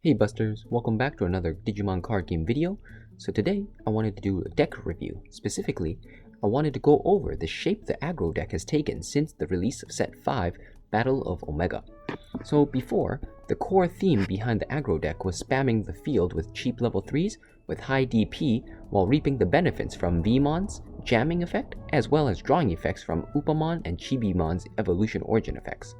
Hey Busters, welcome back to another Digimon card game video. So today I wanted to do a deck review. Specifically, I wanted to go over the shape the aggro deck has taken since the release of set 5, Battle of Omega. So before, the core theme behind the aggro deck was spamming the field with cheap level 3s with high DP while reaping the benefits from Vmon's jamming effect as well as drawing effects from Upamon and Chibimon's evolution origin effects,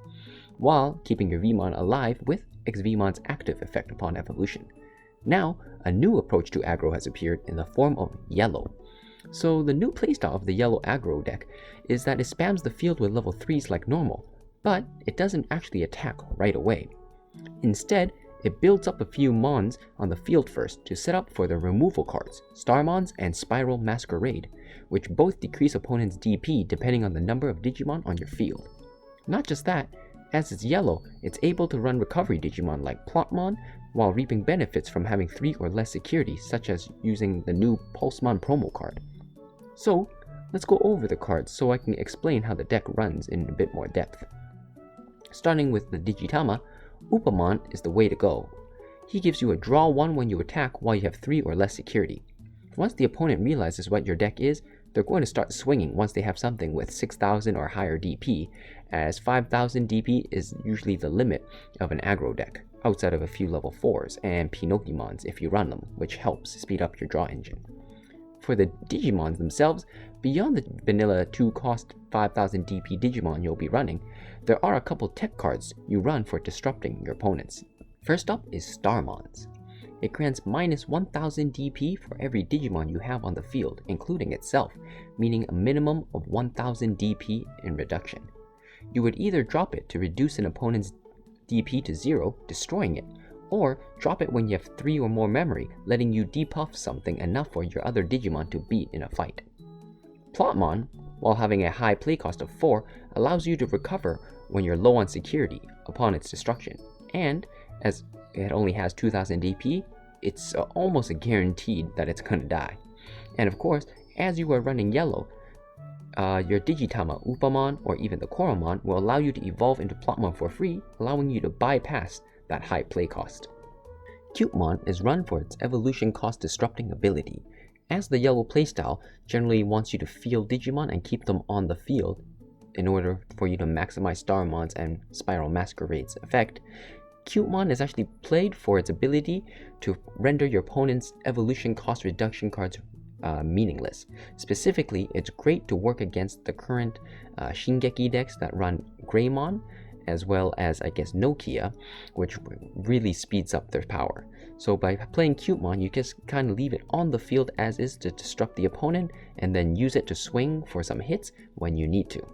while keeping your Vmon alive with XVmon's active effect upon evolution. Now, a new approach to aggro has appeared in the form of Yellow. So the new playstyle of the Yellow Aggro deck is that it spams the field with level 3s like normal, but it doesn't actually attack right away. Instead, it builds up a few Mons on the field first to set up for the removal cards, Starmons and Spiral Masquerade, which both decrease opponents' DP depending on the number of Digimon on your field. Not just that, as it's yellow, it's able to run recovery Digimon like Plotmon while reaping benefits from having 3 or less security, such as using the new Pulsemon promo card. So, let's go over the cards so I can explain how the deck runs in a bit more depth. Starting with the Digitama, Upamon is the way to go. He gives you a draw 1 when you attack while you have 3 or less security. Once the opponent realizes what your deck is, they're going to start swinging once they have something with 6,000 or higher DP, as 5,000 DP is usually the limit of an aggro deck, outside of a few level 4s and Pinokkimons if you run them, which helps speed up your draw engine. For the Digimons themselves, beyond the vanilla 2-cost 5,000 DP Digimon you'll be running, there are a couple tech cards you run for disrupting your opponents. First up is Starmons. It grants minus 1000 DP for every Digimon you have on the field, including itself, meaning a minimum of 1000 DP in reduction. You would either drop it to reduce an opponent's DP to 0, destroying it, or drop it when you have 3 or more memory, letting you depuff something enough for your other Digimon to beat in a fight. Plotmon, while having a high play cost of 4, allows you to recover when you're low on security upon its destruction, and as it only has 2000 DP, it's almost guaranteed that it's gonna die. And of course, as you are running yellow, your Digitama, Upamon, or even the Coromon will allow you to evolve into Plotmon for free, allowing you to bypass that high play cost. Cutemon is run for its evolution cost disrupting ability, as the yellow playstyle generally wants you to field Digimon and keep them on the field in order for you to maximize Starmons and Spiral Masquerade's effect. Cutemon is actually played for its ability to render your opponent's evolution cost reduction cards meaningless. Specifically, it's great to work against the current Shingeki decks that run Greymon, as well as, I guess, Nokia, which really speeds up their power. So by playing Cutemon, you just kind of leave it on the field as is to disrupt the opponent, and then use it to swing for some hits when you need to.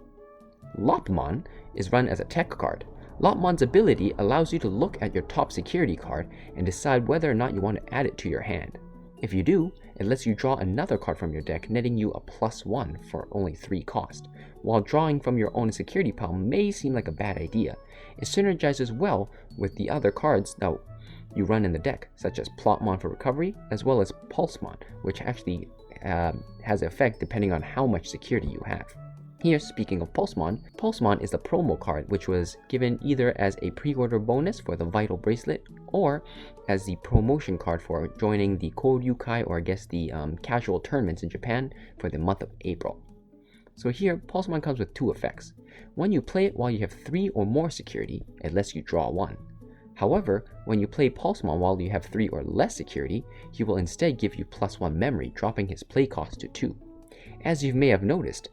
Lopmon is run as a tech card. Lopmon's ability allows you to look at your top security card and decide whether or not you want to add it to your hand. If you do, it lets you draw another card from your deck, netting you a +1 for only 3 cost. While drawing from your own security pile may seem like a bad idea, it synergizes well with the other cards that you run in the deck, such as Plotmon for recovery, as well as Pulsemon, which actually has effect depending on how much security you have. Here, speaking of Pulsemon, Pulsemon is the promo card which was given either as a pre-order bonus for the Vital Bracelet or as the promotion card for joining the Koryukai, or I guess the casual tournaments in Japan for the month of April. So here, Pulsemon comes with 2 effects. When you play it while you have 3 or more security, it lets you draw 1. However, when you play Pulsemon while you have 3 or less security, he will instead give you +1 memory, dropping his play cost to 2. As you may have noticed,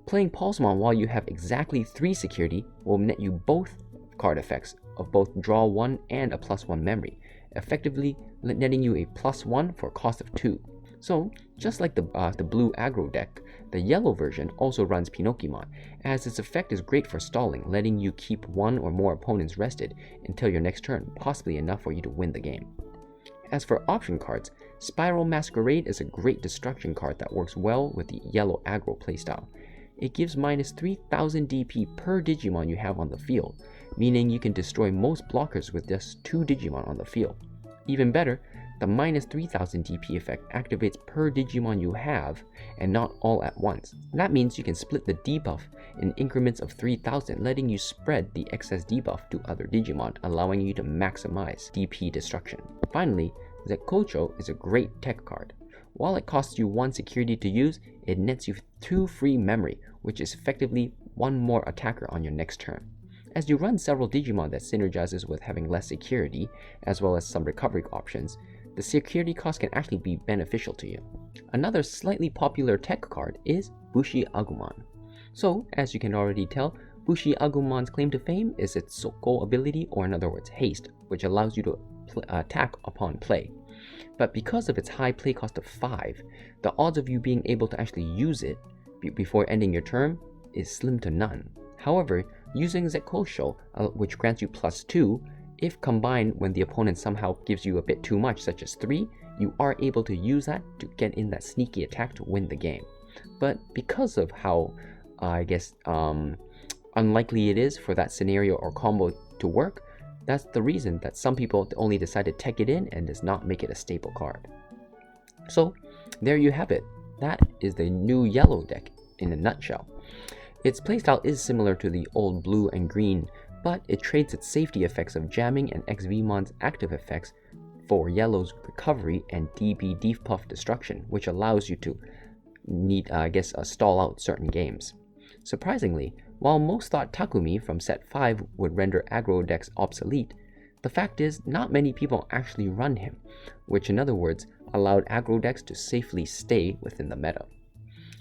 playing Pulsemon while you have exactly 3 security will net you both card effects of both draw 1 and a +1 memory, effectively netting you a +1 for a cost of 2. So, just like the blue aggro deck, the yellow version also runs Pinokkimon, as its effect is great for stalling, letting you keep 1 or more opponents rested until your next turn, possibly enough for you to win the game. As for option cards, Spiral Masquerade is a great destruction card that works well with the yellow aggro playstyle. It gives minus 3000 DP per Digimon you have on the field, meaning you can destroy most blockers with just 2 Digimon on the field. Even better, the minus 3000 DP effect activates per Digimon you have and not all at once. That means you can split the debuff in increments of 3000, letting you spread the excess debuff to other Digimon, allowing you to maximize DP destruction. Finally, Zekkousho is a great tech card. While it costs you 1 security to use, it nets you 2 free memory, which is effectively 1 more attacker on your next turn. As you run several Digimon that synergizes with having less security, as well as some recovery options, the security cost can actually be beneficial to you. Another slightly popular tech card is BushiAgumon. So, as you can already tell, BushiAgumon's claim to fame is its Soko ability, or in other words, haste, which allows you to attack upon play. But because of its high play cost of 5, the odds of you being able to actually use it before ending your turn is slim to none. However, using Zekkousho, which grants you +2, if combined when the opponent somehow gives you a bit too much, such as 3, you are able to use that to get in that sneaky attack to win the game. But because of how, unlikely it is for that scenario or combo to work, that's the reason that some people only decide to tech it in and does not make it a staple card. So, there you have it. That is the new yellow deck in a nutshell. Its playstyle is similar to the old blue and green, but it trades its safety effects of jamming and XVmon's active effects for yellow's recovery and DB debuff destruction, which allows you to stall out certain games. Surprisingly, while most thought Takumi from set 5 would render aggro decks obsolete, the fact is not many people actually run him, which in other words allowed aggro decks to safely stay within the meta.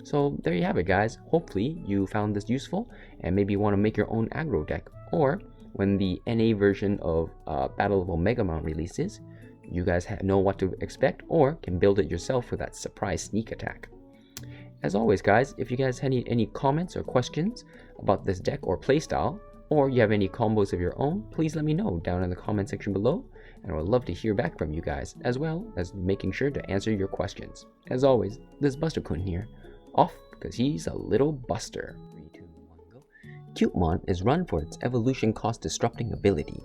So there you have it, guys. Hopefully you found this useful and maybe want to make your own aggro deck, or when the NA version of Battle of Omegamon releases, you guys know what to expect or can build it yourself for that surprise sneak attack. As always, guys, if you guys have any comments or questions about this deck or playstyle, or you have any combos of your own, please let me know down in the comment section below, and I would love to hear back from you guys, as well as making sure to answer your questions. As always, this is Buster-kun here, off because he's a little buster. 3, 2, 1, go. Cutemon is run for its evolution cost disrupting ability,